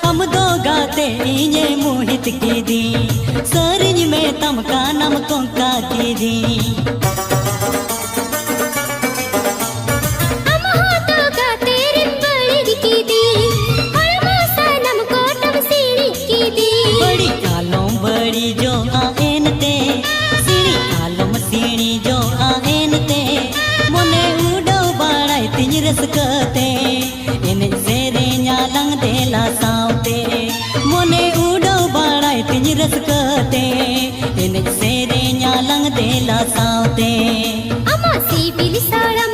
हम दो गाते ये मोहित की दी सरज में तमका नमकों का की दी बड़ी जो आएन ते सीढ़ी आलम सीढ़ी जो आएन ते मोने उड़ो बाड़ाई तिज रस कते इन सेरे न्यालंग देला सावते मोने उड़ो बाड़ाई तिज रस कते इन सेरे न्यालंग देला सावते अमा सी बिली साड़ा